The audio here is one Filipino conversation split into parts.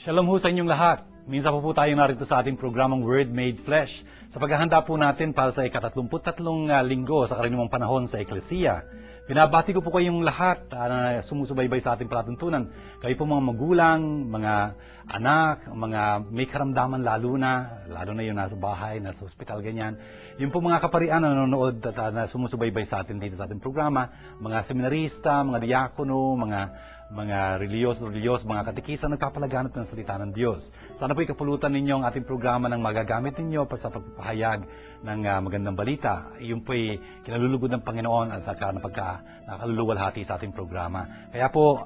Shalom ho sa inyong lahat. Minsan po tayong narito sa ating programang Word Made Flesh sa paghahanda po natin para sa ika-33 linggo sa karaniwang panahon sa Eklesiya. Binabati ko po kayong lahat na sumusubaybay sa ating palatuntunan. Kayo po mga magulang, mga anak, mga may karamdaman lalo na yung nasa bahay, nasa hospital, ganyan. Yung po mga kaparian na nanonood at na sumusubaybay sa atin dito sa ating programa, mga seminarista, mga diakono, mga reliyos, mga katikisan, nagpapalaganap ng salita ng Diyos. Sana po ikapulutan ninyo ang ating programa ng magagamit ninyo sa pagpapahayag ng magandang balita. Iyon po'y kinalulugod ng Panginoon at nakaluluwalhati sa ating programa. Kaya po,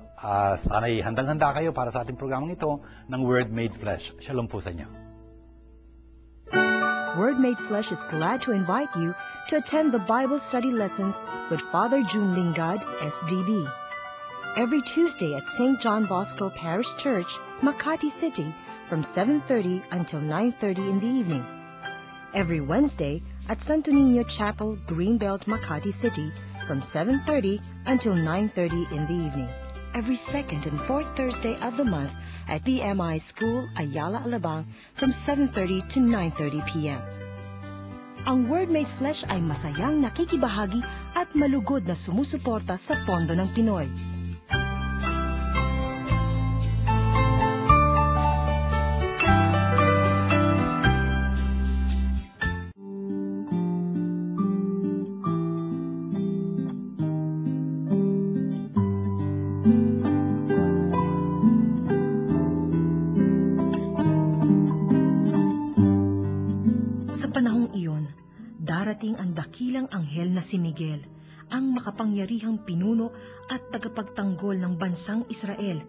sana'y handang-handa kayo para sa ating programang ito ng Word Made Flesh. Shalom po sa inyo. Word Made Flesh is glad to invite you to attend the Bible study lessons with Father June Lingad, SDB. Every Tuesday at St. John Bosco Parish Church, Makati City, from 7:30 until 9:30 in the evening. Every Wednesday at Santo Niño Chapel, Greenbelt, Makati City, from 7:30 until 9:30 in the evening. Every second and fourth Thursday of the month at BMI School, Ayala, Alabang, from 7:30 to 9:30 p.m. Ang Word Made Flesh ay masayang nakikibahagi at malugod na sumusuporta sa pondo ng Pinoy. Darating ang dakilang anghel na si Miguel, ang makapangyarihang pinuno at tagapagtanggol ng bansang Israel,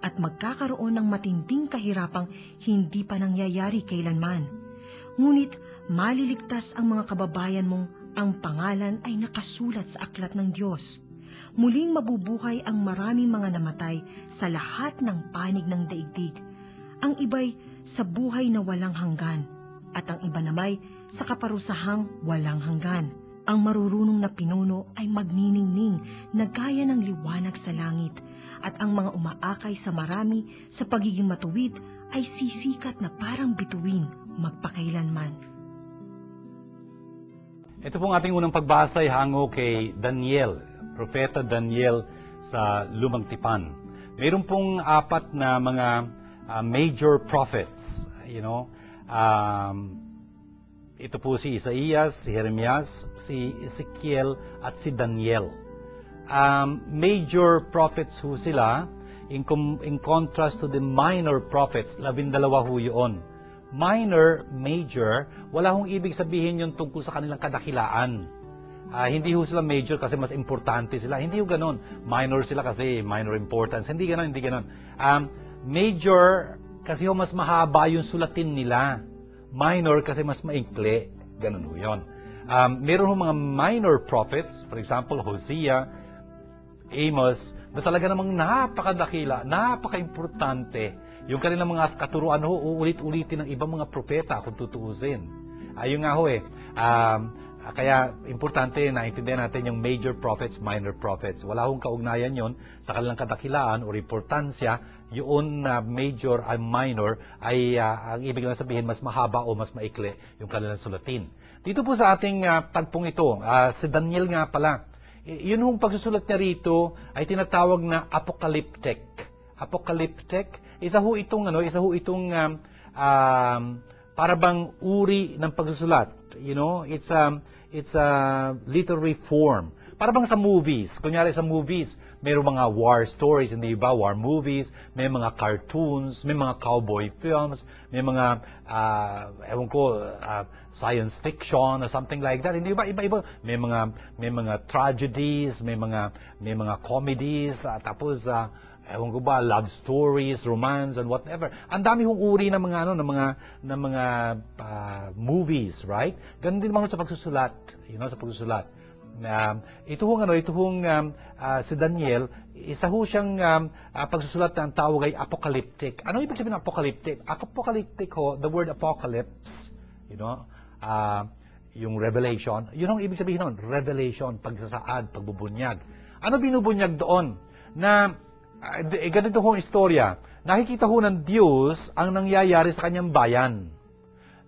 at magkakaroon ng matinding kahirapang hindi pa nangyayari kailanman. Ngunit maliligtas ang mga kababayan mong ang pangalan ay nakasulat sa aklat ng Diyos. Muling mabubuhay ang maraming mga namatay sa lahat ng panig ng daigdig. Ang iba'y sa buhay na walang hanggan, at ang iba namay sa kaparusahang walang hanggan. Ang marurunong na pinuno ay magniningning na gaya ng liwanag sa langit, at ang mga umaakay sa marami sa pagiging matuwid ay sisikat na parang bituin magpakailanman. Ito pong ating unang pagbasa ay hango kay Daniel, Propeta Daniel sa Lumang Tipan. Mayroon pong 4 na mga major prophets, ito po si Isaías, si Jeremias, si Ezekiel, at si Daniel. Major prophets ho sila in contrast to the minor prophets. 12 ho yun. Minor, major, wala hong ibig sabihin yun tungkol sa kanilang kadakilaan. Hindi ho sila major kasi mas importante sila. Hindi ho ganun. Minor sila kasi minor importance. Hindi ganun. Major kasi ho mas mahaba yung sulatin nila. Minor kasi mas maikli. Ganun ho yun. Meron ho mga minor prophets, for example, Hosea, Amos, na talaga namang napakadakila, napaka-importante. Yung kanilang mga katuruan ho, uulit-ulitin ng ibang mga propeta kung tutuusin. Ayun nga ho kaya importante na intindihan natin yung major prophets, minor prophets. Wala hong kaugnayan yon sa kanilang kadakilaan o importansya. Yun na major at minor ay ang ibig lang sabihin mas mahaba o mas maikli yung kanilang sulatin. Dito po sa ating tagpong ito, si Daniel nga pala, yun hong pagsusulat niya rito ay tinatawag na apocalyptic. Apocalyptic, isa ho itong para bang uri ng pagsusulat. It's a literary form. Para bang sa movies. Kunyari sa movies, mayroong mga war stories, hindi ba? War movies, may mga cartoons, may mga cowboy films, may mga, science fiction or something like that. Hindi ba? Iba-iba. May mga tragedies, may mga comedies, tapos, love stories, romance, and whatever. Ang dami hong uri ng mga movies, right? Ganun din naman sa pagsusulat, sa pagsusulat. Ito hong si Daniel, isa ho siyang pagsusulat na ang tawag ay apocalyptic. Ano ibig sabihin ng apocalyptic? Apocalyptic ho, the word apocalypse, yung revelation, yun ang ibig sabihin nun, revelation, pagsasaad, pagbubunyag. Ano binubunyag doon? Na ganito hong istorya nakikita ho ng Diyos ang nangyayari sa kanyang bayan.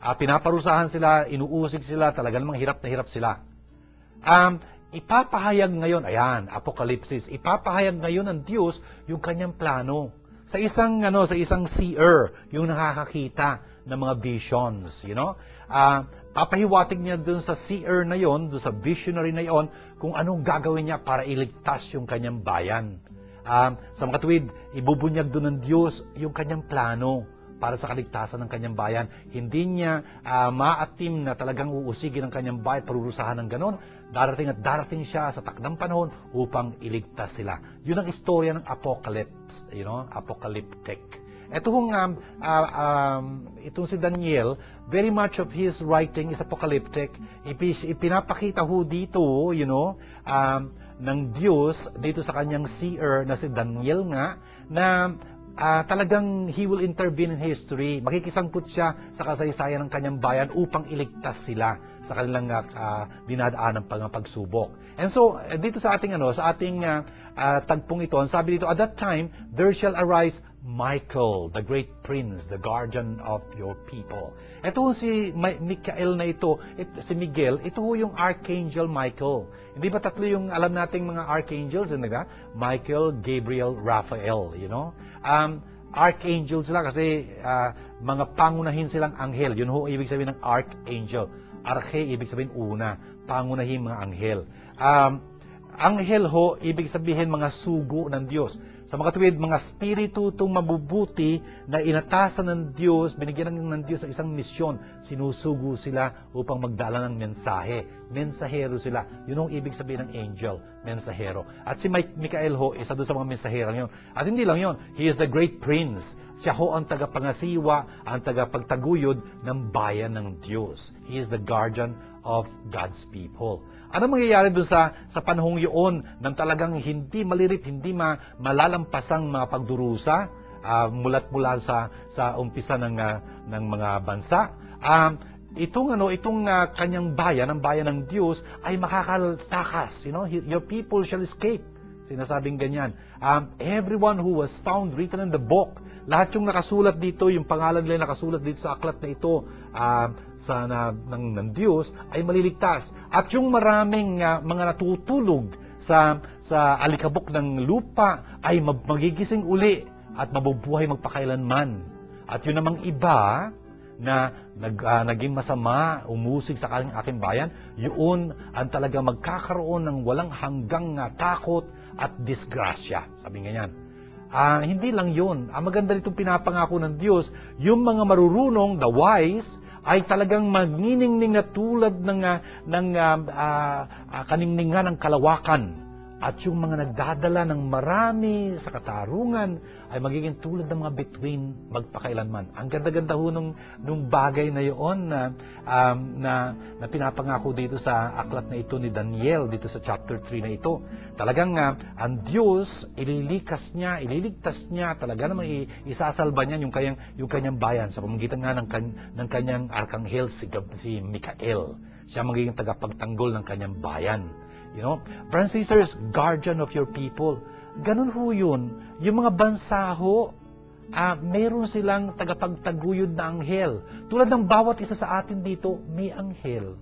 Pinaparusahan sila, inuusig sila, talaga namang hirap na hirap sila. Ipapahayag ngayon, ayan, Apokalipsis, ipapahayag ngayon ng Diyos yung kanyang plano. Sa isang seer, yung nakakakita ng mga visions, papahiwatig niya dun sa seer na yon, dun sa visionary na yon, kung anong gagawin niya para iligtas yung kanyang bayan. Sa mga katuwid, ibubunyag dun ng Diyos yung kanyang plano para sa kaligtasan ng kanyang bayan. Hindi niya maatim na talagang uusigin ang kanyang bayan, parurusahan ng ganon. Darating siya sa takdang panahon upang iligtas sila. Yun ang istorya ng Apocalypse, apocalyptic. Itong si Daniel, very much of his writing is apocalyptic. Ipinapakita ho dito, ng Diyos, dito sa kanyang seer na si Daniel nga, na talagang he will intervene in history. Makikisangkot siya sa kasaysayan ng kanyang bayan upang iligtas sila sa kanilang dinadaan ng pagsubok. And so, dito sa ating tagpong ito, sabi dito, at that time, there shall arise Michael, the great prince, the guardian of your people. Ito si Michael na ito, si Miguel, ito yung Archangel Michael. Hindi ba tatlo yung alam nating mga archangels? Michael, Gabriel, Raphael, Archangel sila kasi mga pangunahin silang anghel. Yun ho, ibig sabihin ng archangel. Arche, ibig sabihin una. Pangunahin mga anghel. Anghel ho, ibig sabihin mga sugo ng Diyos. Sa mga tuwid, mga spiritu itong mabubuti na inatasan ng Diyos, binigyan ng Diyos ng isang misyon. Sinusugo sila upang magdala ng mensahe. Mensahero sila. Yun ang ibig sabihin ng angel, mensahero. At si Michael ho, isa doon sa mga mensaherang yun. At hindi lang yun, he is the great prince. Siya ho ang tagapangasiwa, ang tagapagtaguyod ng bayan ng Diyos. He is the guardian of God's people. Ano mangyayari doon sa panahong yun nang talagang hindi malirip, hindi malalampasang mga pagdurusa mula sa umpisa ng mga bansa? Itong kanyang bayan, ang bayan ng Diyos ay makakaltakas. Your people shall escape. Sinasabing ganyan. Everyone who was found written in the book. Lahat yung nakasulat dito, yung pangalan nila nakasulat dito sa aklat na ito ng Diyos ay maliligtas. At yung maraming mga natutulog sa alikabok ng lupa ay magigising uli at mabubuhay magpakailanman. At yun namang iba na naging masama, umusig sa aking bayan, yun ang talaga magkakaroon ng walang hanggang takot at disgrasya. Sabi nga yan. Hindi lang yun. Ang maganda nitong pinapangako ng Diyos, yung mga marurunong, the wise, ay talagang magniningning na tulad ng kaningningan ng kalawakan. At yung mga nagdadala ng marami sa katarungan ay magiging tulad ng mga bituin magpakailanman. Ang ganda-ganda ho nung bagay na yun na pinapangako dito sa aklat na ito ni Daniel, dito sa chapter 3 na ito. Talagang ang Diyos, ililigtas niya, talaga namang isasalba niya yung kanyang bayan sa pamamagitan nga ng kanyang arkanghel si Michael. Siya magiging tagapagtanggol ng kanyang bayan. Brothers and sisters, guardian of your people. Ganun ho yun. Yung mga bansa ho, meron silang tagapagtaguyod na anghel. Tulad ng bawat isa sa atin dito, may anghel.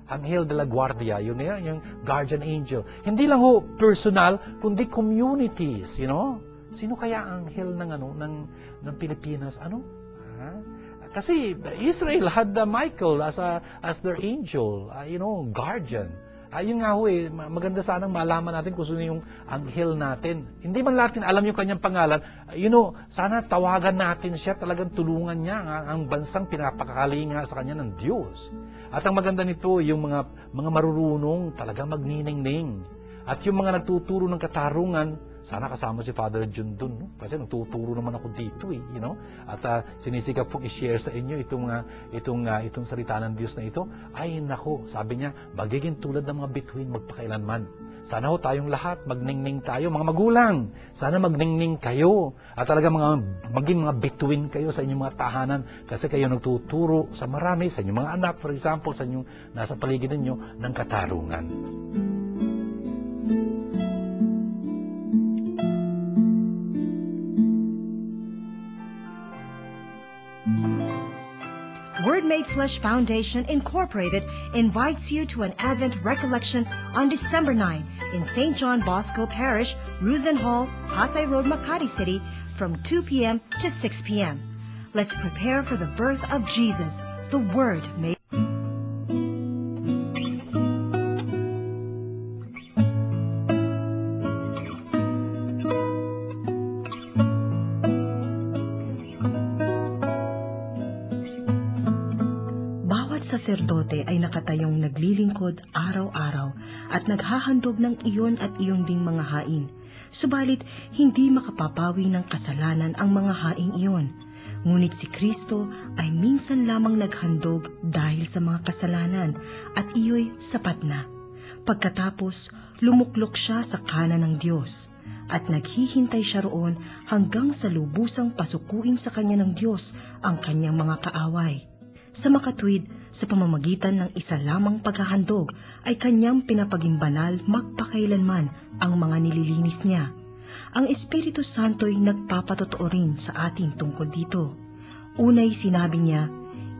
Anghel de la Guardia, yun yung guardian angel. Hindi lang ho personal, kundi communities, Sino kaya anghel ng Pilipinas? Kasi Israel had Michael as their angel, guardian. Yun nga ho maganda sanang malaman natin kung sino yung anghel natin. Hindi man natin alam yung kanyang pangalan, sana tawagan natin siya, talagang tulungan niya ang bansang pinapakakalinga sa kanya ng Diyos. At ang maganda nito, yung mga marurunong talagang magniningning. At yung mga nagtuturo ng katarungan, sana kasama si Father John dun, no? Kasi nagtuturo naman ako dito, At sinisikap pong i-share sa inyo itong salita ng Diyos na ito. Ay nako, sabi niya, magiging tulad ng mga bituin magpakailanman. Sana ho tayong lahat, magningning tayo, mga magulang. Sana magningning kayo. At talaga maging mga bituin kayo sa inyong mga tahanan. Kasi kayo nagtuturo sa marami, sa inyong mga anak, for example, sa inyong nasa paligid ninyo, ng katarungan. Flesh Foundation Incorporated invites you to an Advent recollection on December 9 in St. John Bosco Parish, Ruzen Hall, Pasay Road, Makati City from 2 p.m. to 6 p.m. Let's prepare for the birth of Jesus, the Word made. Saserdote ay nakatayong naglilingkod araw-araw at naghahandog ng iyon at iyong ding mga hain. Subalit, hindi makapapawi ng kasalanan ang mga haing iyon. Ngunit si Kristo ay minsan lamang naghandog dahil sa mga kasalanan at iyo'y sapat na. Pagkatapos, lumuklok siya sa kanan ng Diyos at naghihintay siya roon hanggang sa lubusang pasukuin sa kanya ng Diyos ang kanyang mga kaaway. Sa makatwid, sa pamamagitan ng isa lamang paghahandog, ay kanyang pinapaging banal magpakailanman ang mga nililinis niya. Ang Espiritu Santo'y nagpapatotoo rin sa atin tungkol dito. Unay sinabi niya,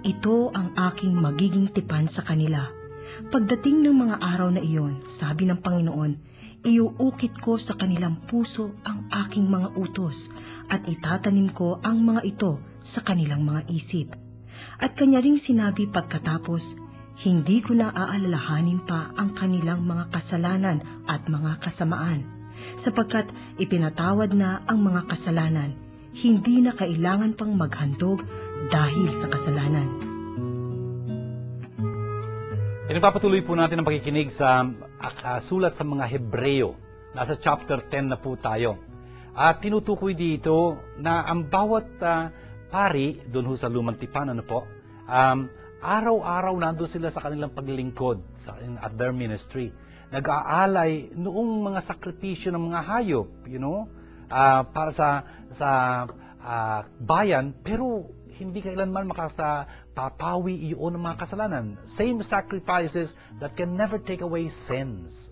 "Ito ang aking magiging tipan sa kanila." Pagdating ng mga araw na iyon, sabi ng Panginoon, "Iuukit ko sa kanilang puso ang aking mga utos, at itatanim ko ang mga ito sa kanilang mga isip." At kanya ring sinabi pagkatapos, "Hindi ko na aalalahanin pa ang kanilang mga kasalanan at mga kasamaan, sapagkat ipinatawad na ang mga kasalanan, hindi na kailangan pang maghandog dahil sa kasalanan." Pinagpapatuloy po natin ang pakikinig sa sulat sa mga Hebreo. Nasa chapter 10 na po tayo. At tinutukoy dito na ang bawat pari, doon sa lumang tipan, araw-araw nandun sila sa kanilang paglilingkod at their ministry. Nag-aalay noong mga sakripisyo ng mga hayop, para sa bayan, pero hindi kailanman makapapawi iyon ng mga kasalanan. Same sacrifices that can never take away sins,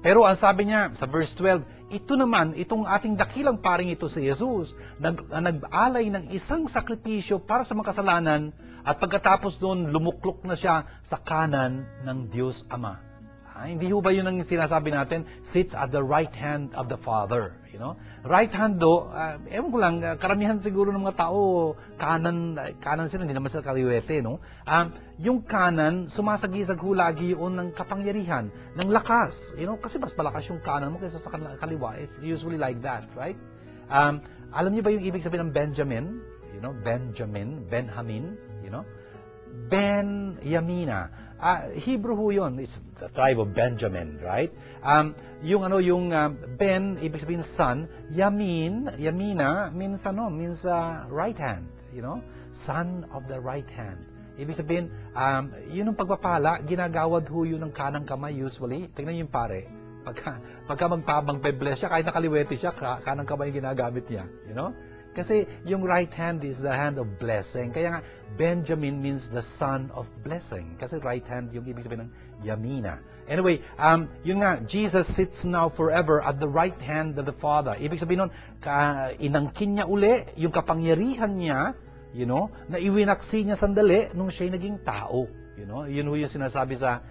Pero ang sabi niya sa verse 12, itong ating dakilang paring ito si Jesus, nag-alay ng isang sakripisyo para sa mga kasalanan, at pagkatapos doon, lumuklok na siya sa kanan ng Diyos Ama. Hindi ho ba yun ang sinasabi natin? Sits at the right hand of the Father. Right hand do, ewan ko lang, karamihan siguro ng mga tao, kanan sila, hindi naman sila kaliwete, yung kanan, sumasagisag ho lagi yun ng kapangyarihan, ng lakas, kasi mas malakas yung kanan mo kaysa sa kaliwa. It's usually like that, right? Alam niyo ba yung ibig sabihin ng Benjamin? Benjamin, Ben-Yamina. Hebrew ho yun. It's the tribe of Benjamin, right? Yung Ben, ibig sabihin son. Yamina means right hand, son of the right hand. Ibig sabihin, yun ang pagpapala, ginagawad ho yun ng kanang kamay usually. Tingnan yung pare. Pagka magpe-bless siya, kahit nakaliwete siya, kanang kamay yung ginagamit niya, Kasi yung right hand is the hand of blessing. Kaya nga, Benjamin means the son of blessing. Kasi right hand yung ibig sabihin ng Yamina. Anyway, yun nga, Jesus sits now forever at the right hand of the Father. Ibig sabihin nun, inangkin niya uli yung kapangyarihan niya, na iwinaksi niya sandali nung siya'y naging tao. Yun yung sinasabi sa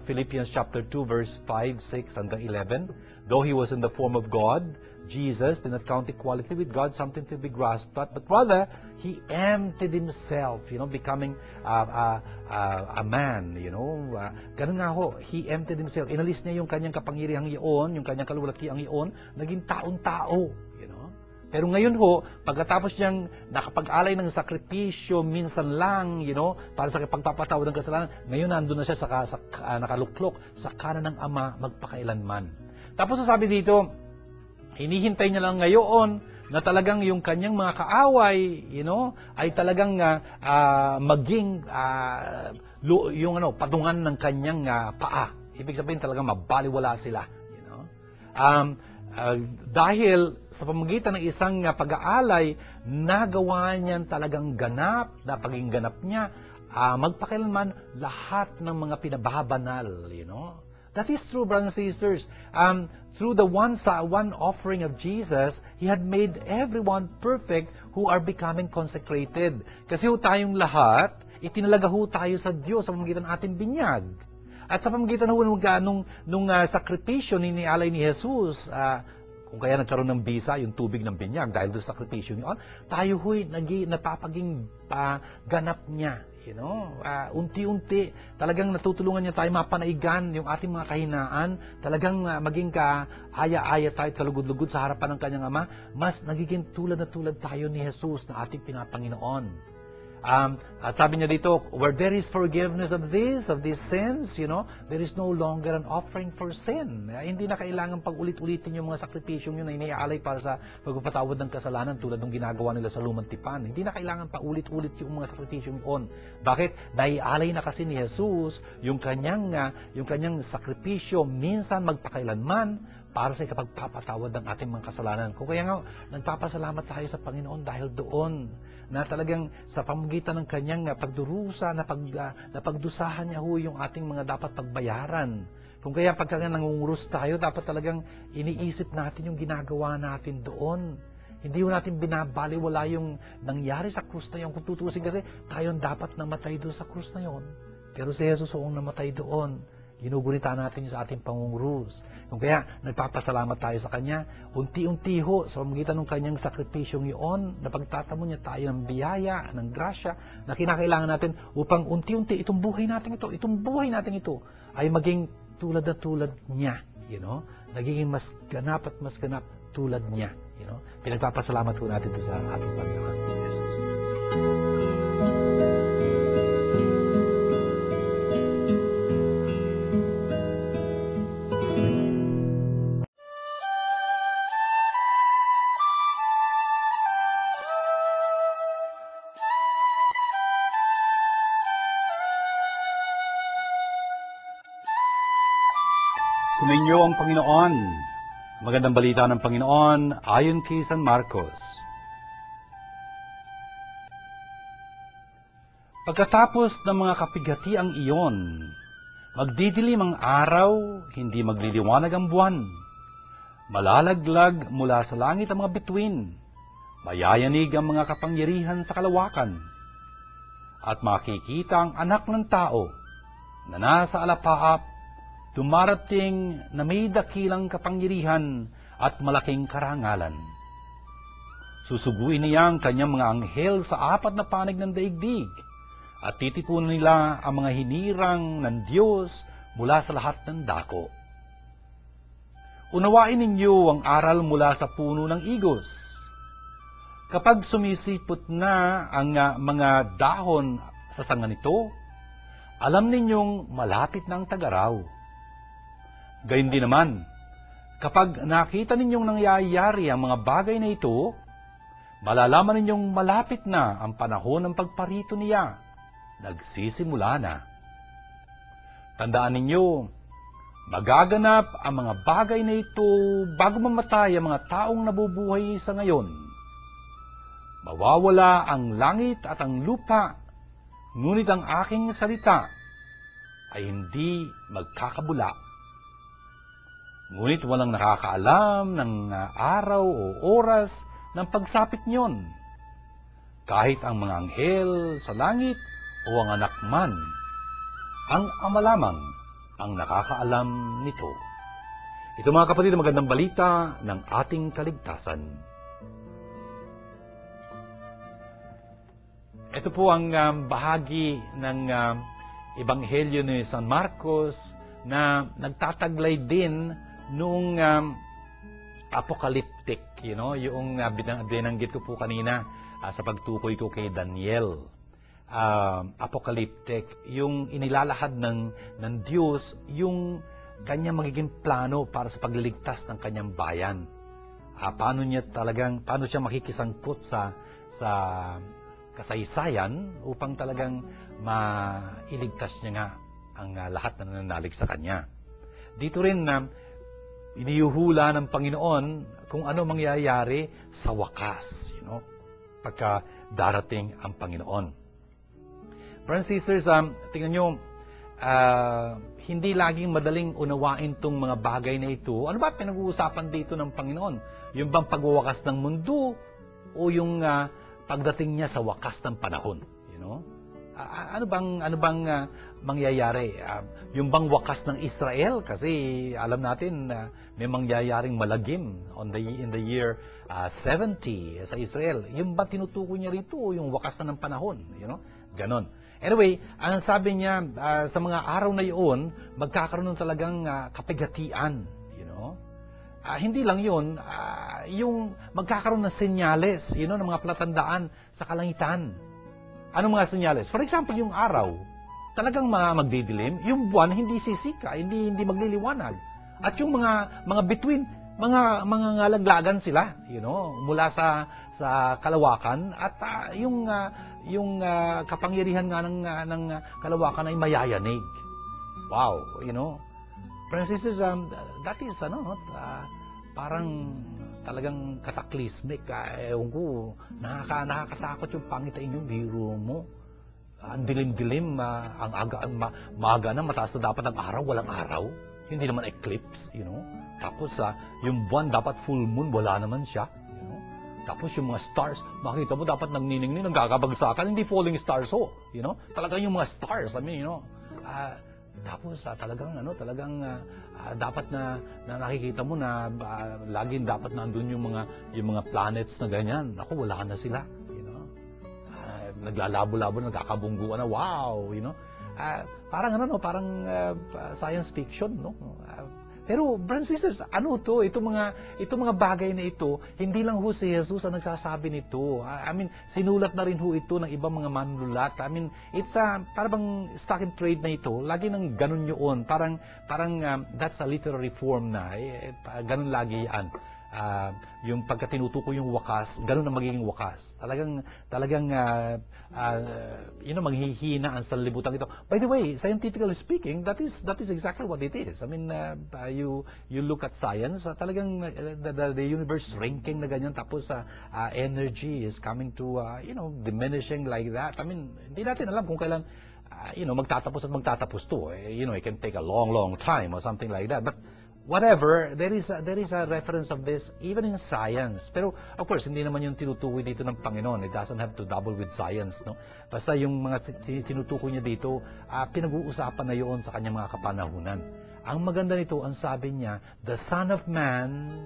Philippians chapter 2, verse 5, 6, hanggang 11. Though he was in the form of God, Jesus did not count equality with God something to be grasped at, but rather, he emptied himself, becoming a man, Ganun nga ho, he emptied himself. Inalis niya yung kanyang kapangyarihang iyon, yung kanyang kaluwalhatiang iyon, naging taon-tao, Pero ngayon ho, pagkatapos niyang nakapag-alay ng sakripisyo minsan lang, para sa pagpapatawad ng kasalanan, ngayon nandun na siya nakaluklok sa kanan ng Ama magpakailanman. Tapos sabi dito, hinihintay niya lang ngayon na talagang yung kanyang mga kaaway, ay talagang maging patungan ng kanyang paa. Ibig sabihin talagang mabaliwala sila, dahil sa pamamagitan ng isang pag-aalay, nagawa niyan talagang ganap, napaging ganap niya, magpakailanman lahat ng mga pinababanal, That is true, brothers and sisters. Through the one offering of Jesus, He had made everyone perfect who are becoming consecrated. Kasi ho tayong lahat, itinalaga ho tayo sa Diyos sa pamamagitan ng ating binyag. At sa pamamagitan ho nung sakripisyo ni Jesus, kung kaya nagkaroon ng bisa, yung tubig ng binyag, dahil doon sa sakripisyo niyon, tayo ho'y napapaging ganap niya. Unti-unti, talagang natutulungan niya tayo mapanaigan yung ating mga kahinaan, talagang maging kaaya-aya tayo at kalugod-lugod sa harapan ng kanyang Ama, mas nagiging tulad na tulad tayo ni Jesus na ating pinapanginoon. At sabi niya dito, where there is forgiveness of these sins, there is no longer an offering for sin. Hindi na kailangan pag-ulit-ulitin yung mga sakripisyong yun na iniaalay para sa pagpapatawad ng kasalanan tulad ng ginagawa nila sa lumang tipan. Hindi na kailangan pa-ulit-ulit yung mga sakripisyong yun. Bakit? Naialay na kasi ni Jesus yung kanyang sakripisyo minsan magpakailanman para sa ikapagpapatawad ng ating mga kasalanan. Kung kaya nga, nagpapasalamat tayo sa Panginoon dahil doon na talagang sa pamamagitan ng kanyang pagdurusa, na pagdusahan niya ho yung ating mga dapat pagbayaran. Kung kaya pagka nangungurus tayo, dapat talagang iniisip natin yung ginagawa natin doon. Hindi ho natin binabaliwala yung nangyari sa krus na yun. Kung tutusin kasi, tayo dapat namatay doon sa krus na yun. Pero si Jesus ang namatay doon. Ginugunita natin sa ating pangungurus. Kung kaya, nagpapasalamat tayo sa Kanya, unti-unti ho, sa pamamagitan ng Kanyang sakripisyong iyon, na pagtatamo niya tayo ng biyaya, ng grasya, na kinakailangan natin upang unti-unti itong buhay natin ito, ay maging tulad na tulad niya. Nagiging mas ganap at mas ganap tulad niya. Pinagpapasalamat ho natin sa ating Panginoon, Jesus. Sumainyo ang Panginoon. Magandang balita ng Panginoon ayon kay San Marcos. Pagkatapos ng mga kapigatiang iyon, magdidilim ang araw, hindi magliliwanag ang buwan. Malalaglag mula sa langit ang mga bituin, mayayanig ang mga kapangyarihan sa kalawakan, at makikita ang anak ng tao na nasa alapaap, dumarating na may dakilang kapangyarihan at malaking karangalan. Susuguin niya ang kanyang mga anghel sa apat na panig ng daigdig at titipunan nila ang mga hinirang ng Diyos mula sa lahat ng dako. Unawain ninyo ang aral mula sa puno ng igos. Kapag sumisipot na ang mga dahon sa sanga nito, alam ninyong malapit na ang tag-araw. Gayun din naman, kapag nakita ninyong nangyayari ang mga bagay na ito, malalaman ninyong malapit na ang panahon ng pagparito niya. Nagsisimula na. Tandaan ninyo, magaganap ang mga bagay na ito bago mamatay ang mga taong nabubuhay sa ngayon. Mawawala ang langit at ang lupa, ngunit ang aking salita ay hindi magkakabula. Ngunit walang nakakaalam ng araw o oras ng pagsapit niyon, kahit ang mga anghel sa langit o ang anak man. Ang Ama lamang ang nakakaalam nito. Ito mga kapatid, magandang balita ng ating kaligtasan. Ito po ang bahagi ng Ebanghelyo ni San Marcos na nagtataglay din noong apocalyptic, yung binanggit ko po kanina sa pagtukoy ko kay Daniel. Apocalyptic, yung inilalahad ng Diyos, yung kanyang magiging plano para sa pagliligtas ng kanyang bayan. Paano siya makikisangkot sa kasaysayan upang talagang mailigtas niya nga ang lahat na nananalig sa kanya. Dito rin inihuhula ng Panginoon kung ano mangyayari sa wakas, pagka darating ang Panginoon. Brothers and sisters, tingnan nyo, hindi laging madaling unawain tong mga bagay na ito. Ano ba pinag-uusapan dito ng Panginoon? Yung bang pagwawakas ng mundo o yung pagdating niya sa wakas ng panahon? You know? Ano bang mangyayari? Yung bang wakas ng Israel? Kasi alam natin may mangyayaring malagim in the year 70 sa Israel. Yung ba tinutukoy niya rito o yung wakas na ng panahon? You know? Ganon. Anyway, ang sabi niya sa mga araw na iyon, magkakaroon ng talagang kapigatian. You know? Hindi lang yun, yung magkakaroon ng senyales, ng mga palatandaan sa kalangitan. Anong mga senyales? For example, yung araw, talagang magdidilim. Yung buwan, hindi sisika, hindi magliliwanag. At yung mga between, mga ngalaglagan sila, mula sa kalawakan. At yung kapangyarihan nga ng kalawakan ay mayayanig. Wow, Francis, that is, parang talagang cataclysmic. Ewan ko, nakakatakot yung pangitain yung biro mo. Ang dilim-dilim, maaga na, mataas na dapat ang araw, walang araw. Hindi naman eclipse, Tapos, yung buwan, dapat full moon, wala naman siya. Tapos yung mga stars, makita mo, dapat nagniningning, nagkakabagsakan, hindi falling stars, Talagang yung mga stars, tapos talagang dapat na nakikita mo na laging dapat nandoon yung mga planets na ganyan. Ako, wala na sila, naglalabo-labo, nagkakabungguan na, wow, parang science fiction, no? Pero, brothers and sisters, ano to? Itong mga bagay na ito, hindi lang ho si Jesus ang nagsasabi nito. Sinulat na rin ho ito ng ibang mga manunulat. It's parang stock and trade na ito. Lagi nang ganun yun. Parang that's a literary form na. Ganun lagi yan. Yung pagka tinutukoy yung wakas, ganun na magiging wakas. Talagang maghihina ang sanlibutan ito. By the way, scientifically speaking, that is exactly what it is. You look at science, talagang the universe shrinking na ganyan, tapos energy is coming to diminishing like that. Hindi natin alam kung kailan magtatapos to. It can take a long time or something like that. But whatever, there is a reference of this even in science. Pero of course, hindi naman yung tinutukoy dito ng Panginoon. It doesn't have to double with science, no? Basta yung mga tinutukoy niya dito, pinag-uusapan na yun sa kanyang mga kapanahunan. Ang maganda nito, ang sabi niya, the Son of Man,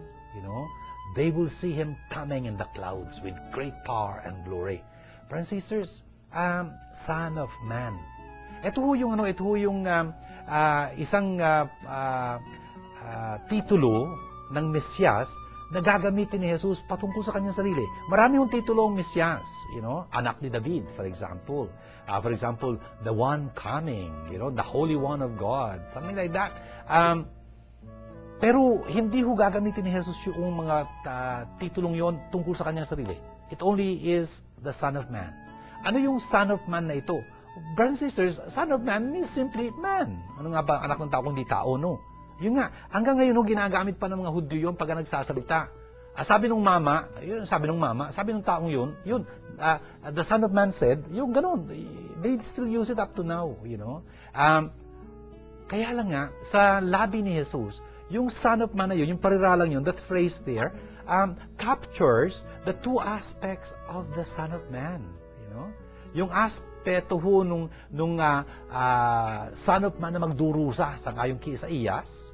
they will see Him coming in the clouds with great power and glory. Brothers and sisters, Son of Man. Ito yung isang titulo ng Mesyas na gagamitin ni Jesus patungkol sa kanyang sarili. Marami yung titulo ng Mesyas, anak ni David, for example. For example, the one coming, the Holy One of God, something like that. Pero hindi ho gagamitin ni Jesus yung mga titulong yon tungkol sa kanyang sarili. It only is the Son of Man. Ano yung Son of Man na ito? Brothers and sisters, Son of Man means simply man. Ano nga ba anak ng tao kung di tao, no? Yun nga, hanggang ngayon ginagamit pa ng mga Hudyo yun pag nagsasalita. Sabi ng mama, sabi ng taong yun, the Son of Man said, yung ganun, they still use it up to now, Kaya lang nga, sa labi ni Jesus, yung Son of Man na yun, yung pariralang yun, that phrase there, captures the two aspects of the Son of Man, Yung aspeto ho nung Son of Man na magdurusa sa ayon kay Isaías,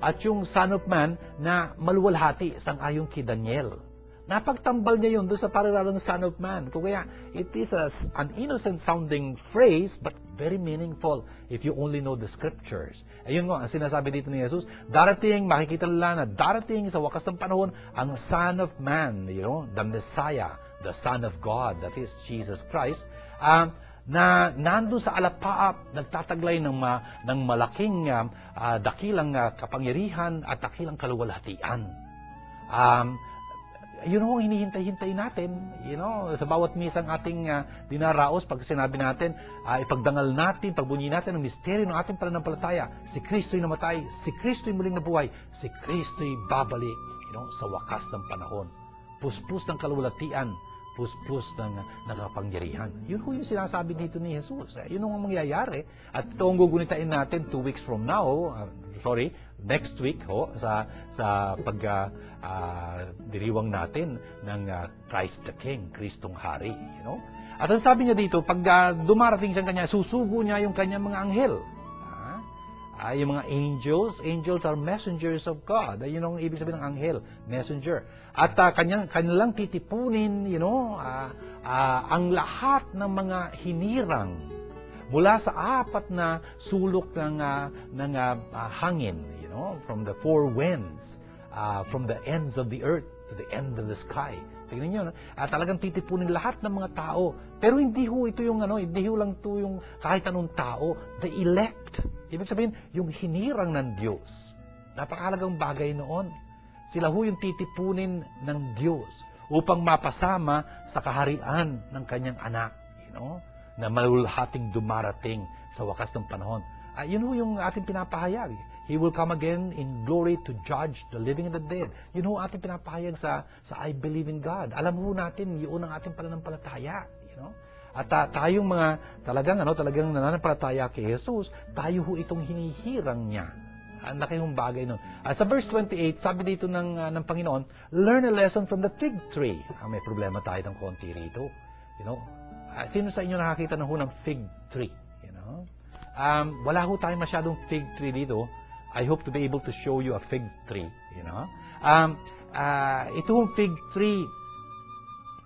at yung Son of Man na maluwalhati sang ayon kay Daniel. Napagtambal niya yun doon sa pariralang Son of Man. Kaya it is an innocent sounding phrase but very meaningful if you only know the scriptures. Ayun nga, ang sinasabi dito ni Jesus, makikita nila na darating sa wakas ng panahon ang Son of Man, the Messiah, the Son of God, that is Jesus Christ, na nandun sa alapaap, nagtataglay ng malaking dakilang kapangyarihan at dakilang kaluwalhatian. Yun ho, hinihintay-hintay natin, sa bawat misang ating dinaraos, pag sinabi natin, ipagdangal natin, pagbunyi natin ang misteryo ng ating pananampalataya. Si Kristo'y namatay, si Kristo'y muling nabuhay, si Kristo'y babalik, sa wakas ng panahon. Puspos ng kaluwalhatian, plus ng nakapangyarihan. Yun ho yung sinasabi dito ni Jesus. Yun ang mangyayari. At ito ang gugunitain natin 2 weeks from now, next week sa diriwang natin ng Christ the King, Kristong Hari. At ang sabi niya dito, pag dumarating sa kanya, susugo niya yung kanyang mga anghel. Yung mga angels are messengers of God. Yun ang ibig sabihin ng anghel, messenger. At kanilang titipunin, ang lahat ng mga hinirang mula sa 4 na sulok ng hangin, from the 4 winds, from the ends of the earth to the end of the sky. Tingnan niyo, talagang titipunin lahat ng mga tao. Pero hindi ho ito yung hindi ho lang ito yung kahit anong tao, the elect. Ibig sabihin, yung hinirang ng Diyos. Napakahalagang bagay noon. Sila ho yung titipunin ng Diyos upang mapasama sa kaharian ng kanyang anak, na malulhating dumarating sa wakas ng panahon. Yun ho yung ating pinapahayag. He will come again in glory to judge the living and the dead. Yun ho ating pinapahayag sa I believe in God. Alam ho natin, yun ang ating pananampalataya. At tayong mga talagang nananampalataya kay Jesus, tayo ho itong hinihirang niya. Ang laki hong bagay nun. Sa verse 28, sabi dito ng Panginoon, learn a lesson from the fig tree. May problema tayo ng konti rito. Sino sa inyo nakakita ng fig tree? Wala ho tayong masyadong fig tree dito. I hope to be able to show you a fig tree. Ito hong fig tree,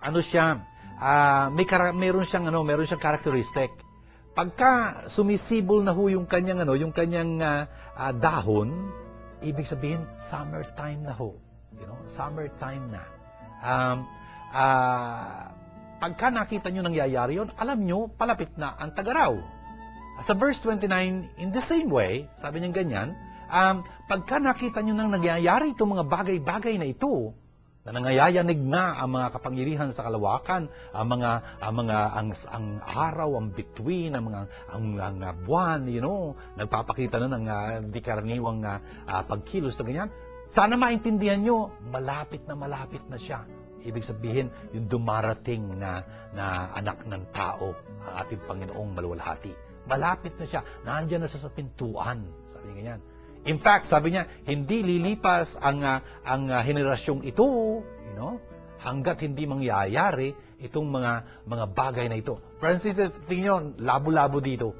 meron siyang characteristic. Pagka sumisibol na ho yung kanyang dahon, ibig sabihin summertime na ho. Summertime na. Pagka nakita nyo nangyayari yun, alam nyo, palapit na ang tag-araw. Sa verse 29, in the same way, sabi niya ganyan, pagka nakita nyo nang nangyayari itong mga bagay-bagay na ito, na nangayayanig na ang mga kapangyarihan sa kalawakan, ang araw, ang bituin, ang buwan, nagpapakita na ng di karaniwang pagkilos na ganyan. Sana maintindihan nyo, malapit na siya. Ibig sabihin, yung dumarating na anak ng tao, ang ating Panginoong maluwalhati. Malapit na siya, nandiyan na sa pintuan. Sabi ganyan. In fact, sabi niya, hindi lilipas ang henerasyong ito, hanggat hindi mangyayari itong mga bagay na ito. Francis, tingnan nyo, labo-labo dito,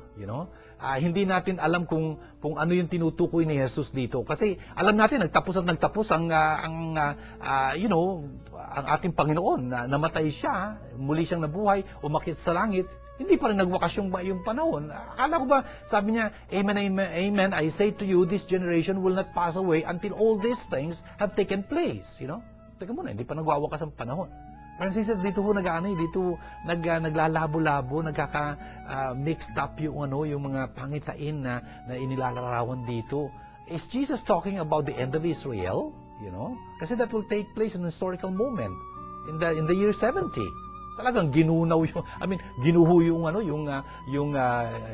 hindi natin alam kung ano yung tinutukoy ni Jesus dito. Kasi alam natin, nagtapos ang ating Panginoon, na namatay siya, muli siyang nabuhay, umakyat sa langit, hindi pa rin nagwakas yung panahon. Akala ko ba, sabi niya, Amen, amen, amen, I say to you, this generation will not pass away until all these things have taken place. Teka muna, hindi pa nagwawakas ang panahon. Francis, dito ho naglalabo-labo, nagkaka-mixed up yung mga pangitain na inilalarawan dito. Is Jesus talking about the end of Israel? Kasi that will take place in a historical moment in the year 70. Talagang ginunaw ginuho yung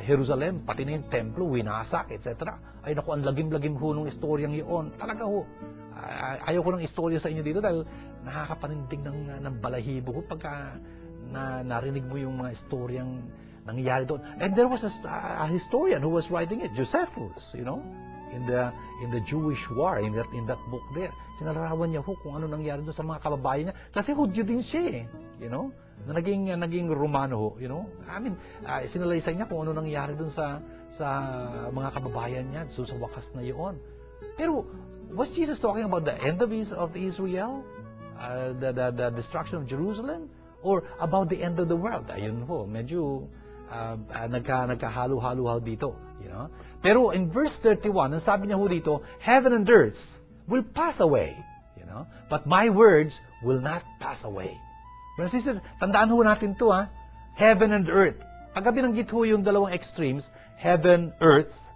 Jerusalem, pati na yung templo, winasak, etc. Ay naku, ang lagim-lagim ho nung istoryang yun. Talaga ho. Ayaw ko ng istorya sa inyo dito dahil nakakapanindig ng balahibo ko pagka narinig mo yung mga istoryang nangyayari doon. And there was a historian who was writing it, Josephus, in the Jewish war, in that book there. Sinalarawan niya ho kung ano nangyari doon sa mga kababayan niya. Kasi Hudyo din siya na naging Romano ho, sinalaysay niya kung ano nangyari doon sa mga kababayan niya, so sa wakas na iyon. Pero, was Jesus talking about the end of Israel? The destruction of Jerusalem? Or about the end of the world? Ayun ho, medyo nagkahalo-halo dito. Pero in verse 31, ang sabi niya ho dito, heaven and earth will pass away, but my words will not pass away. Brothers and sisters, tandaan ho natin to, heaven and earth. Pagka binanggit ho yung dalawang extremes, heaven, earth,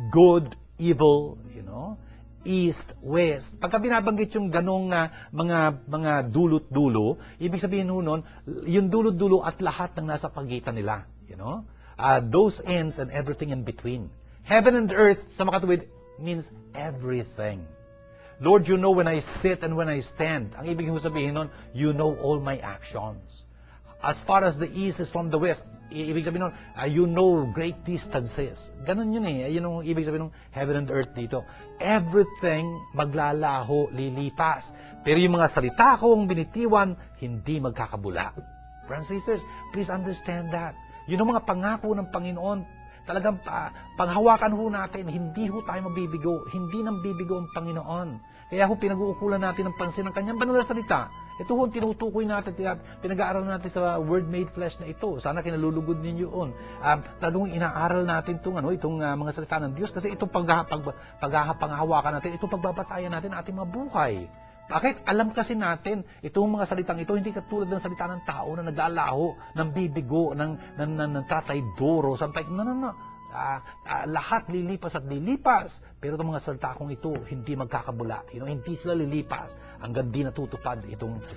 good, evil, east, west. Pagka binabanggit yung ganong mga dulot-dulo, ibig sabihin ho nun, yung dulot-dulo at lahat ng nasa pagitan nila, those ends and everything in between. Heaven and earth, sa makatuwid, means everything. Lord, you know when I sit and when I stand. Ang ibig sabihin nun, you know all my actions. As far as the east is from the west, ibig sabihin nun, you know great distances. Ganun yun eh. Yun ang ibig sabihin ng heaven and earth dito. Everything maglalaho, lilipas. Pero yung mga salita kong binitiwan, hindi magkakabula. Brothers and sisters, please understand that. Yun ang mga pangako ng Panginoon. Talagang panghawakan ho natin, hindi ho tayo mabibigo. Hindi nang bibigo ang Panginoon. Kaya ho pinag-uukulan natin ang pansin ng kanyang banal na salita. Ito ho, tinutukoy natin, pinag-aaral natin sa Word Made Flesh na ito. Sana kinalulugod ninyo yun. Talagang inaaral natin itong mga salita ng Diyos kasi itong panghahawakan natin, itong pagbabatayan natin ating mga buhay. Bakit? Alam kasi natin, itong mga salitang ito, hindi katulad ng salita ng tao na naglalaho, ng bibigo, ng tataydoro, something. No. Lahat lilipas at lilipas. Pero itong mga salita kong ito, hindi magkakabula. Hindi sila lilipas hanggang di natutupad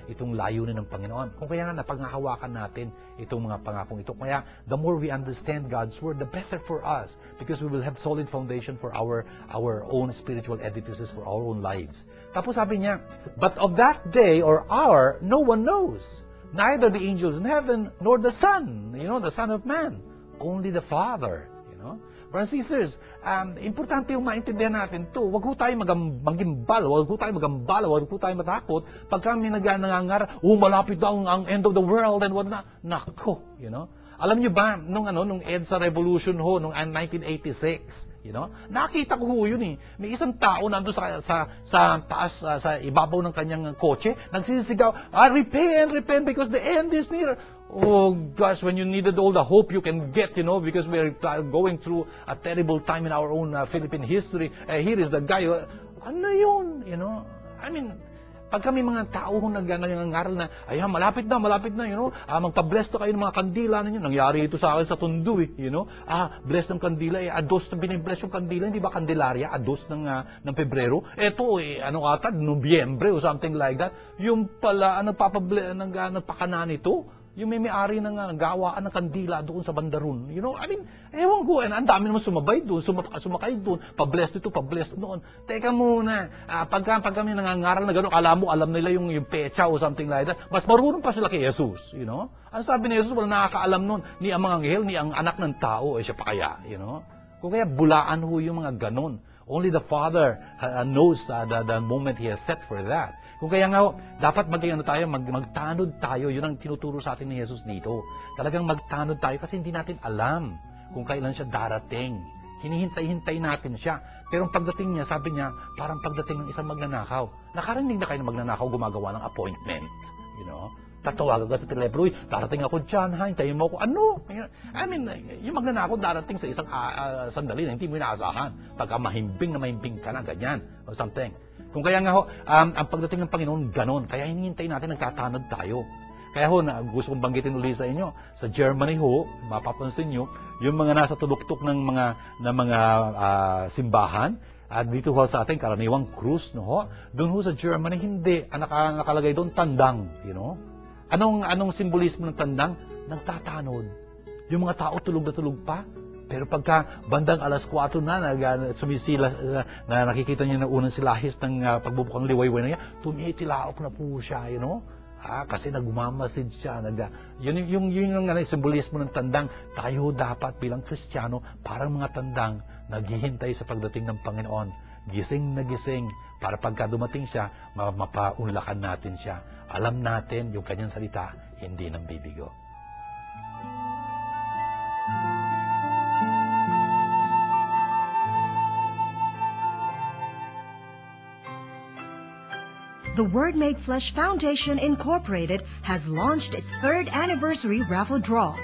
itong layunin ng Panginoon. Kung kaya nga napanghahawakan natin itong mga pangakong ito. Kaya the more we understand God's Word, the better for us. Because we will have solid foundation for our own spiritual edifices, for our own lives. Tapos sabi niya, but of that day or hour, no one knows. Neither the angels in heaven, nor the Son, the Son of Man. Only the Father. Brothers and sisters, importante yung maintindihan natin to. Huwag ho tayo mag-gimbal, huwag ho tayo magambala, huwag ho tayo matakot. Pag kami nangangar, malapit daw ang end of the world and what na. Nako, Alam niyo ba, nung EDSA Revolution ho, nung 1986, nakita ko ho yun eh. May isang tao nandun sa taas, sa ibabaw ng kanyang kotse, nagsisigaw, repent because the end is near. Oh gosh, when you needed all the hope you can get, because we're going through a terrible time in our own Philippine history. Here is the guy, ano yun, I mean, pag kami mga tao nangangaral na, malapit na, magpa-bless na kayo ng mga kandila ninyo. Nangyari ito sa akin sa Tondo bless ng kandila, ados na binibless yung kandila, hindi ba Candelaria, ados ng Pebrero? Ito, Nobyembre o something like that. Yung pala, nagpakana nito, yung may-ari ng gawaan ng kandila doon sa Bandaron. I mean, ewan ko, ang dami naman sumabay doon, sumakay doon, pa-bless dito, pa-bless doon. Teka muna, pag kami nangangaral na gano'n, alam nila yung pecha o something like that, mas marunong pa sila kay Jesus, Ang sabi ni Jesus, wala nakakaalam nun, ni ang mga anghel, ni ang anak ng tao, siya pa kaya, Kung kaya, bulaan ho yung mga ganon. Only the Father knows the moment He has set for that. Kung kaya nga, dapat magtanod tayo. Yun ang tinuturo sa atin ni Jesus dito. Talagang magtanod tayo kasi hindi natin alam kung kailan siya darating. Hinihintay-hintay natin siya. Pero ang pagdating niya, sabi niya, parang pagdating ng isang magnanakaw. Nakarinig na kayo ng magnanakaw gumagawa ng appointment. Tatawagan ka sa telepono, darating ako dyan, hintayin mo ako. Ano? I mean, yung magnanakaw darating sa isang sandali na hindi mo inaasahan. Pagka mahimbing ka na, ganyan, or something. Kung kaya nga ang pagdating ng Panginoon, ganon. Kaya hinihintay natin, nagtatanod tayo. Kaya gusto kong banggitin ulit sa inyo, sa Germany mapapansin nyo, yung mga nasa tuluktok ng mga simbahan, at dito sa atin, karaniwang krus, doon sa Germany, hindi. Nakalagay doon, tandang, Anong simbolismo ng tandang? Nagtatanod. Yung mga tao tulog na tulog pa. Pero pagka bandang alas 4 na, sumisila, na nakikita niyo na unang silahis ng pagbubukang liwayway na yan, tumitilaok na po siya, kasi nagmamasid siya. Yung simbolismo ng tandang, tayo dapat bilang Kristiyano, parang mga tandang, naghihintay sa pagdating ng Panginoon. Gising na gising, para pagka dumating siya, mapaunlakan natin siya. Alam natin yung kanyang salita, hindi nang bibigo. The Word Made Flesh Foundation Incorporated has launched its 3rd anniversary raffle draw.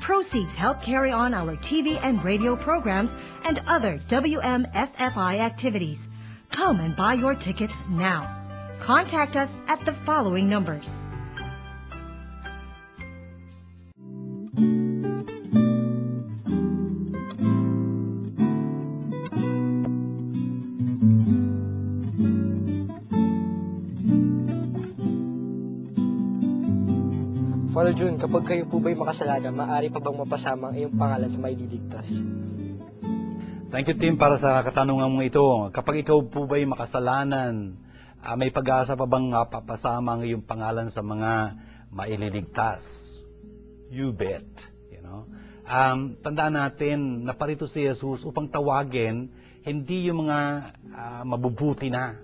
Proceeds help carry on our TV and radio programs and other WMFFI activities. Come and buy your tickets now. Contact us at the following numbers. Father June, kapag kayo po ba'y makasalanan, maaari pa bang mapasama ang iyong pangalan sa maidiligtas? Thank you, Tim, para sa katanungan mo ito. Kapag ikaw po ba'y makasalanan, May pag-asa pa bang papasama ang iyong pangalan sa mga maililigtas? You bet. Tandaan natin na parito si Jesus upang tawagin hindi yung mga mabubuti na,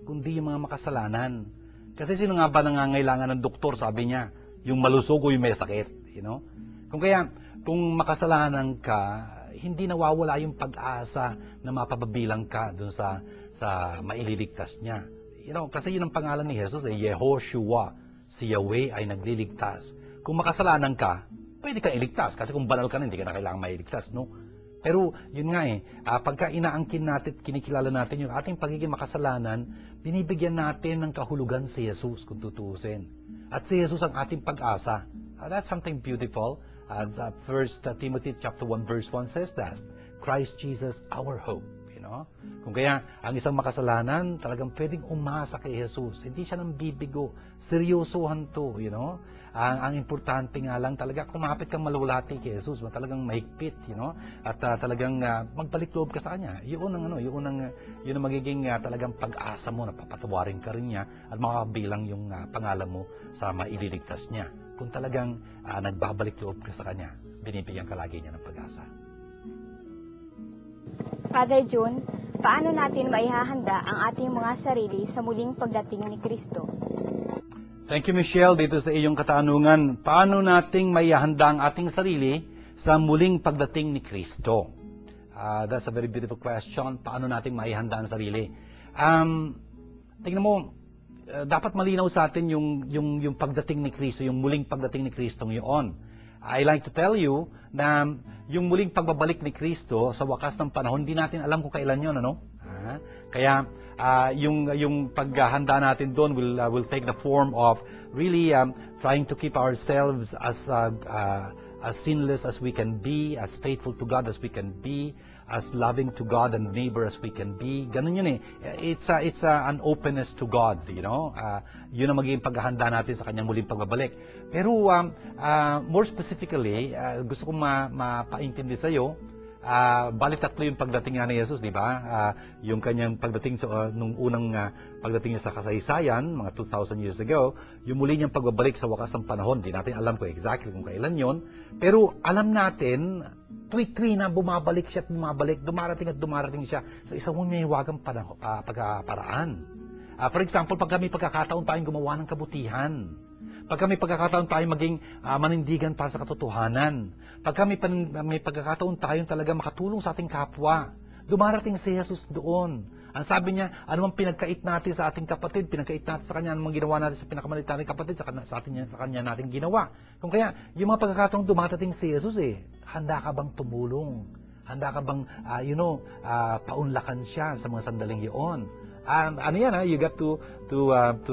kundi yung mga makasalanan. Kasi sino nga ba nangangailangan ng doktor, sabi niya? Yung malusog o yung may sakit. Kung makasalanan ka, hindi nawawala yung pag-asa na mapapabilang ka dun sa maililigtas niya. Kasi yun ang pangalan ni Jesus, Yehoshua. Si Yahweh ay nagliligtas. Kung makasalanan ka, pwede kang iligtas. Kasi kung banal ka na, hindi ka na kailangan mailigtas, no? Pero yun nga pagka inaangkin natin, kinikilala natin yung ating pagiging makasalanan, binibigyan natin ng kahulugan si Jesus kung tutuusin. At si Jesus ang ating pag-asa. That's something beautiful. As 1 Timothy chapter 1 verse 1 says that, Christ Jesus our hope. Kung kaya ang isang makasalanan, talagang pwedeng umasa kay Jesus. Hindi siya nang bibigo. Seryosohan to, Ang importante nga lang talaga, kumapit kang malulati kay Jesus, talagang mahigpit, At talagang magbalik loob ka sa Kanya. Yun ang magiging talagang pag-asa mo na papatawarin ka rin niya at makabilang yung pangalan mo sa maililigtas niya. Kung talagang nagbabalik loob ka sa Kanya, binibigyan ka lagi niya ng pag-asa. Father June, paano natin maihahanda ang ating mga sarili sa muling pagdating ni Kristo? Thank you, Michelle. Dito sa iyong katanungan, paano nating maihahanda ang ating sarili sa muling pagdating ni Kristo? That's a very beautiful question. Paano nating maihahanda ang sarili? Tingnan mo, dapat malinaw sa atin yung pagdating ni Kristo, yung muling pagdating ni Kristo ngayon. I like to tell you na yung muling pagbabalik ni Kristo sa wakas ng panahon, hindi natin alam kung kailan yun, Kaya yung paghahanda natin doon will take the form of really trying to keep ourselves as sinless as we can be, as faithful to God as we can be, as loving to God and neighbor as we can be. Ganun yun It's an openness to God, Yun ang magiging paghahanda natin sa kanyang muling pagbabalik. Pero more specifically, gusto kong mapaintindi sa iyo, balik tatlo yung pagdating nga ni Jesus, di ba? Yung kanyang pagdating nung unang pagdating niya sa kasaysayan, mga 2,000 years ago, yung muli niyang pagbabalik sa wakas ng panahon. Di natin alam kung exactly kung kailan yon. Pero alam natin, tuwi-tuwi na bumabalik siya at bumabalik, dumarating siya sa isang humihiwagang paraan. For example, pag kami pagkakataon tayong gumawa ng kabutihan, pag kami pagkakataon tayong maging manindigan para sa katotohanan, pag kami may pagkakataon tayong talaga makatulong sa ating kapwa, dumarating si Jesus doon. Ang sabi niya, anumang pinagkait natin sa ating kapatid, pinagkait natin sa kanya, anumang ginawa natin sa pinakamalit natin kapatid, sa kanya natin ginawa. Kung kaya, yung mga pagkakataong dumarating si Jesus handa ka bang tumulong? Handa ka bang, paunlakan siya sa mga sandaling iyon? You got to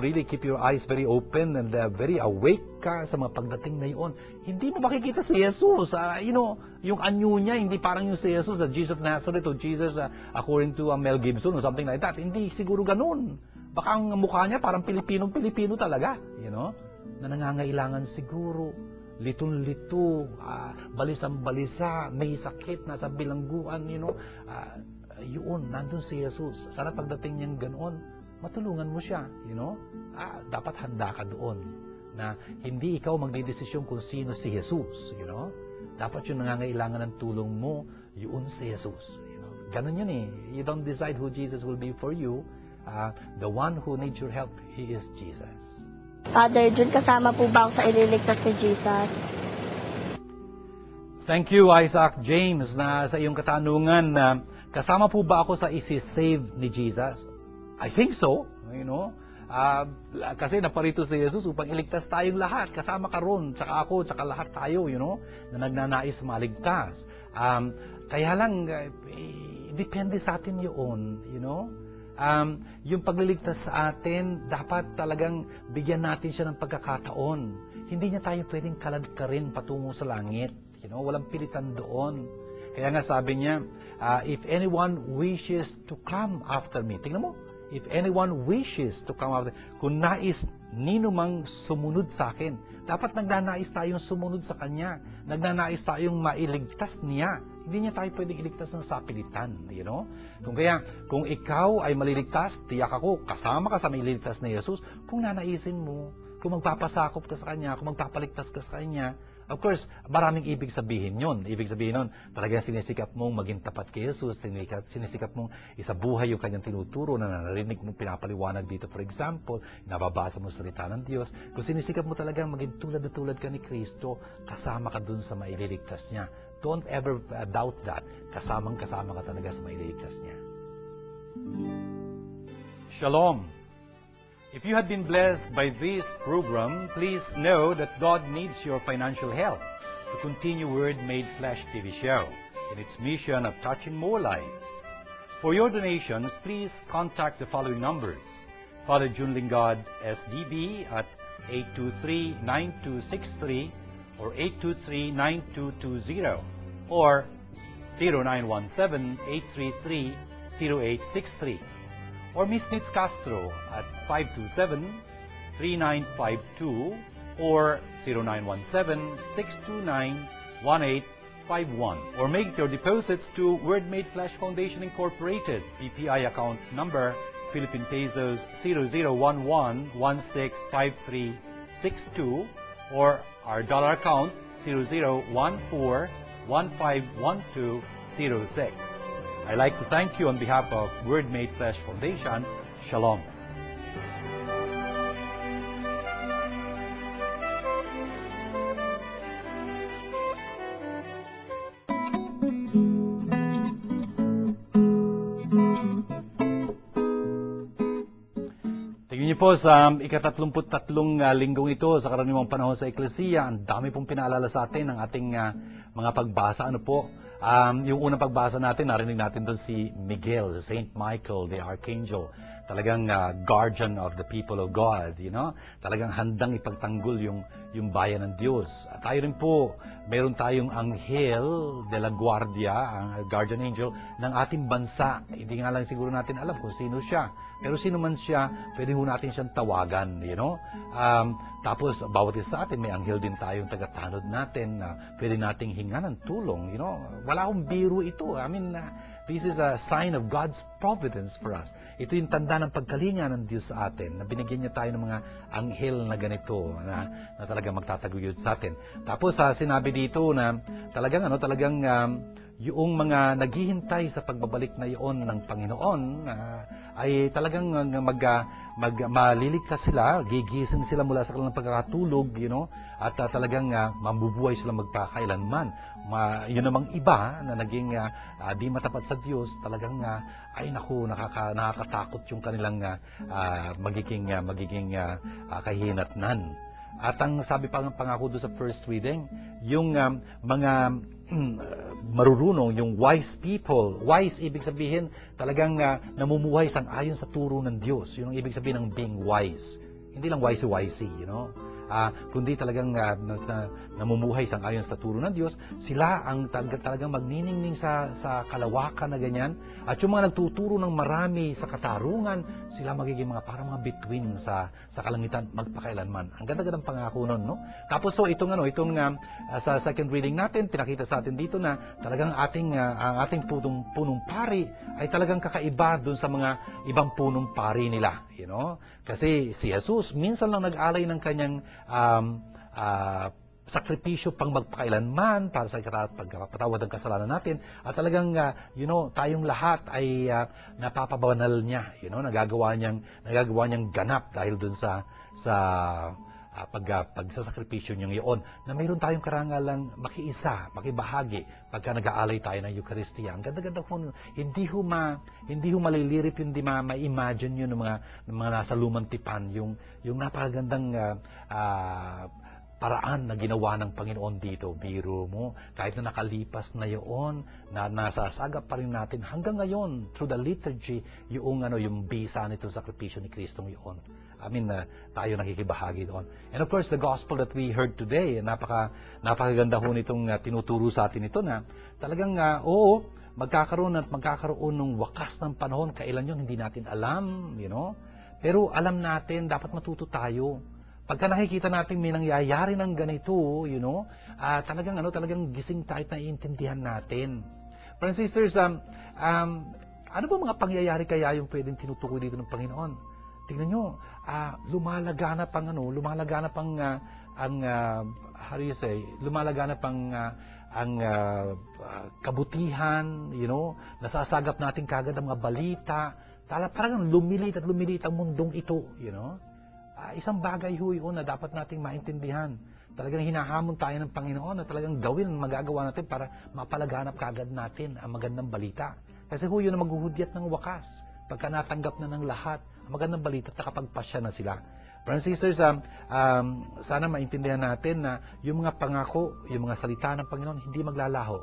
really keep your eyes very open and very awake ka sa mga pagdating na iyon. Hindi mo makikita si Jesus. Yung anyo niya, hindi parang yung si Jesus, Jesus of Nazareth o Jesus according to Mel Gibson or something like that. Hindi siguro ganun. Baka ang mukha niya parang Pilipino talaga. Na nangangailangan siguro. Litong-lito, balisang-balisa, may sakit, nasa bilangguan, yun, nandun si Jesus. Sana pagdating niyang ganoon, matulungan mo siya, dapat handa ka doon na hindi ikaw magdidesisyon kung sino si Jesus, Dapat yung nangangailangan ng tulong mo, yun si Jesus. Ganun yun You don't decide who Jesus will be for you. The one who needs your help, He is Jesus. Father June, kasama po ba ako sa ililigtas ni Jesus? Thank you, Isaac James, na sa iyong katanungan na kasama po ba ako sa isi-save ni Jesus? I think so, kasi naparito si Jesus upang iligtas tayong lahat. Kasama ka ron, tsaka ako, tsaka lahat tayo, na nagnanais maligtas. Kaya lang, depende sa atin yun, yung pagliligtas sa atin, dapat talagang bigyan natin siya ng pagkakataon. Hindi niya tayo pwedeng kaladkarin patungo sa langit. Walang pilitan doon. Kaya nga sabi niya, if anyone wishes to come after me, tingnan mo, if anyone wishes to come after me, kung nais ninumang sumunod sa akin, dapat nagnanais tayong sumunod sa Kanya. Nagnanais tayong mailigtas niya. Hindi niya tayo pwedeng iligtas ng sapilitan, you know? Kung ikaw ay maliligtas, tiyak ako, kasama ka sa maliligtas na Jesus, kung nanaisin mo, kung magpapasakop ka sa Kanya, kung magpapaligtas ka sa Kanya, of course, maraming ibig sabihin yun. Ibig sabihin nun, talagang sinisikap mong maging tapat kay Jesus, sinisikap mong isabuhay yung Kanyang tinuturo na narinig mong pinapaliwanag dito. For example, nababasa mo salita ng Diyos. Kung sinisikap mo talagang maging tulad na tulad ka ni Kristo, kasama ka dun sa maililigtas niya. Don't ever doubt that. Kasamang-kasama ka talaga sa maililigtas niya. Shalom! If you have been blessed by this program, please know that God needs your financial help to continue Word Made Flesh TV show in its mission of touching more lives. For your donations, please contact the following numbers. Father Jun Lingard, SDB at 823-9263 or 823-9220 or 0917-833-0863. Or Miss Nitz Castro at 527-3952 or 0917-629-1851. Or make your deposits to Word Made Flesh Foundation Incorporated, BPI account number Philippine Pesos 0011165362 or our dollar account 0014151206. I'd like to thank you on behalf of Word Made Flesh Foundation. Shalom. Tingnan niyo po sa ika-33 linggong ito sa karaniwang panahon sa Eklesiya, ang dami pong pinaalala sa atin ng ating mga pagbasa. Ano po? Yung unang pagbasa natin, narinig natin doon si Miguel, Saint Michael, the Archangel. Talagang guardian of the people of God, you know? Talagang handang ipagtanggol yung bayan ng Diyos. At tayo rin po, meron tayong Anghel de la Guardia, ang guardian angel ng ating bansa. Hindi nga lang siguro natin alam kung sino siya. Pero sino man siya, pwede ho natin siyang tawagan, you know? Tapos, bawat isa sa atin, may anghel din tayong tagatanod natin na pwede nating hingan ng tulong, you know? Wala akong biro ito. I mean, this is a sign of God's providence for us. Ito yung tanda ng pagkalinga ng Diyos sa atin, na binigyan niya tayo ng mga anghel na ganito, na talagang magtataguyod sa atin. Tapos, sinabi dito na talagang, yung mga naghihintay sa pagbabalik na iyon ng Panginoon, ay talagang maliligtas sila, gigising sila mula sa kanilang pagkakatulog, you know, at talagang mabubuhay sila magpakailanman. Yun namang iba na naging di matapat sa Diyos, talagang ay naku, nakakatakot yung kanilang magiging kahinatnan. At ang sabi pangako doon sa first reading, yung mga marurunong, yung wise people. Wise, ibig sabihin, talagang namumuhay sang-ayon sa turo ng Diyos. Yun ang ibig sabihin ng being wise. Hindi lang wisey-wisey, you know? Kundi talagang namumuhay sang-ayon sa turo ng Diyos. Sila ang talagang magniningning sa kalawakan na ganyan. At yung mga nagtuturo ng marami sa katarungan, sila magiging parang mga bituin sa kalangitan magpakailanman. Ang ganda-gandang pangako nun, no? Tapos itong sa second reading natin, pinakita sa atin dito na talagang ang ating punong pari ay talagang kakaiba dun sa mga ibang punong pari nila, you know? Kasi si Jesus minsan lang nag-alay ng kanyang sakripisyo pang magpakailanman para sa pagpapatawad ng kasalanan natin, at talagang tayong lahat ay napapabanal niya, you know, nagagawa niyang ganap dahil dun sa pagsasakripisyo niyang iyon, na mayroon tayong karangalang makiisa, makibahagi pagka nag-aalay tayo ng Eucharistia. Ang ganda-ganda ko, hindi ho malilirip, hindi ma-imagine yun ng mga nasa lumang tipan, yung napakagandang paraan na ginawa ng Panginoon dito. Biro mo, kahit na nakalipas na yun, na nasasagap pa rin natin hanggang ngayon through the liturgy yung bisa nito sakripisyo ni Kristong yun. Tayo nakikibahagi doon. And of course, the gospel that we heard today, napakaganda ho nitong tinuturo sa atin ito na talagang, magkakaroon ng wakas ng panahon. Kailan yun, hindi natin alam, you know. Pero alam natin, dapat matuto tayo. Pagka nakikita natin may nangyayari ng ganito, you know, talagang gising tayo at naiintindihan natin. Brothers and sisters, ano ba mga pangyayari kaya yung pwedeng tinutukoy dito ng Panginoon? Tingnan nyo, lumalaganap ang kabutihan, nasasagap natin kagad ang mga balita. Parang lumilit at lumilit ang mundong ito, Isang bagay yun na dapat nating maintindihan. Talagang hinahamon tayo ng Panginoon na talagang gawin ang magagawa natin para mapalaganap kagad natin ang magandang balita. Kasi yun ang maghuhudyat ng wakas. Pagka natanggap na ng lahat ang magandang balita at nakapagpasya na sila. Brothers and sisters, sana maintindihan natin na yung mga pangako, yung mga salita ng Panginoon hindi maglalaho.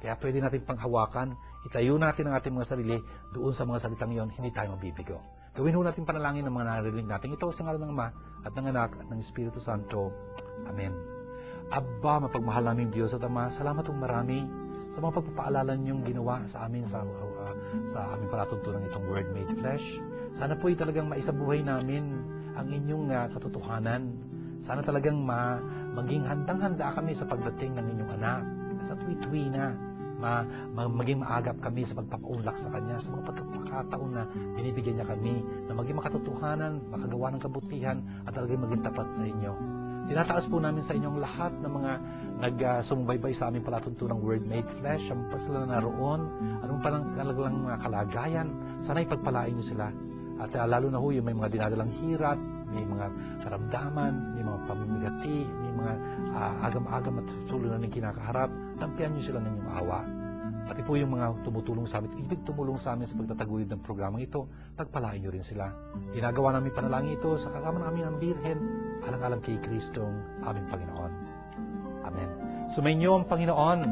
Kaya pwede natin panghawakan, itayo natin ang ating mga sarili doon sa mga salitang yon, hindi tayo mabibigo. Gawin ho natin panalangin ng mga narinig natin. Ito sa ngalan ng Ama at ng Anak at ng Espiritu Santo. Amen. Aba, mapagmahal namin Diyos at Ama, salamat ng marami sa mga pagpapaalala niyong ginawa sa amin sa aming palatuntunan itong Word Made Flesh. Sana po'y talagang maisabuhay namin ang inyong katotohanan. Sana talagang maging handang-handa kami sa pagdating ng inyong anak. Sa tuwi-tuwi na, maging maagap kami sa pagpapaunlak sa Kanya, sa mga pagkakataon na binibigyan niya kami, na maging makatotohanan, makagawa ng kabutihan, at talagang maging tapat sa inyo. Tinataas po namin sa inyong lahat ng mga nagsumubaybay sa aming palatuntunang Word Made Flesh, ang pa sila naroon, anong talagang mga kalagayan, sana ipagpalain niyo sila. At lalo na yung may mga dinadalang hirap, may mga karamdaman, may mga pamimigati, may mga agam-agam at suliraning kinakaharap, tampihan niyo sila ng inyong awa. Pati po yung mga tumutulong sa amin, ibig tumulong sa amin sa pagtataguyod ng programang ito, pagpalain niyo rin sila. Ginagawa namin panalangin ito sa kasama namin ang Birhen, alang-alang kay Kristong aming Panginoon. Amen. Sumainyo ang Panginoon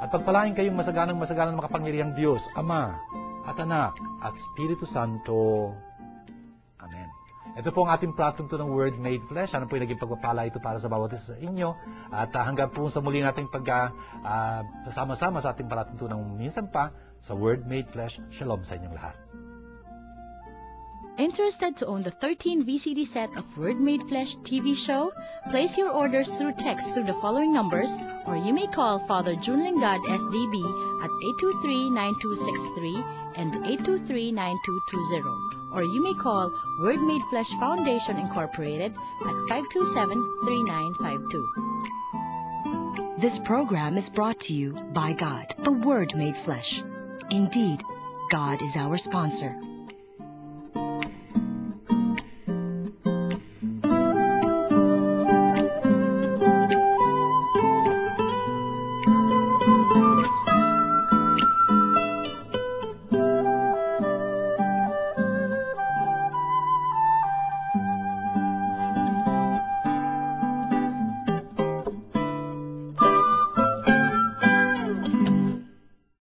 at pagpalain kayong masaganang makapangyarihang Diyos, Ama at Anak at Espiritu Santo. Amen. Ito po ang ating palatuntunan ng Word Made Flesh. Ano po yung naging pagpapala ito para sa bawat isa sa inyo. At hanggang po sa muli nating sama-sama sa ating palatuntunan minsan pa sa Word Made Flesh. Shalom sa inyong lahat. Interested to own the 13 VCD set of Word Made Flesh TV show? Place your orders through text through the following numbers, or you may call Father June Lingad SDB at 823-9263 and 823-9220. Or you may call Word Made Flesh Foundation Incorporated at 527-3952. This program is brought to you by God, the Word Made Flesh. Indeed, God is our sponsor.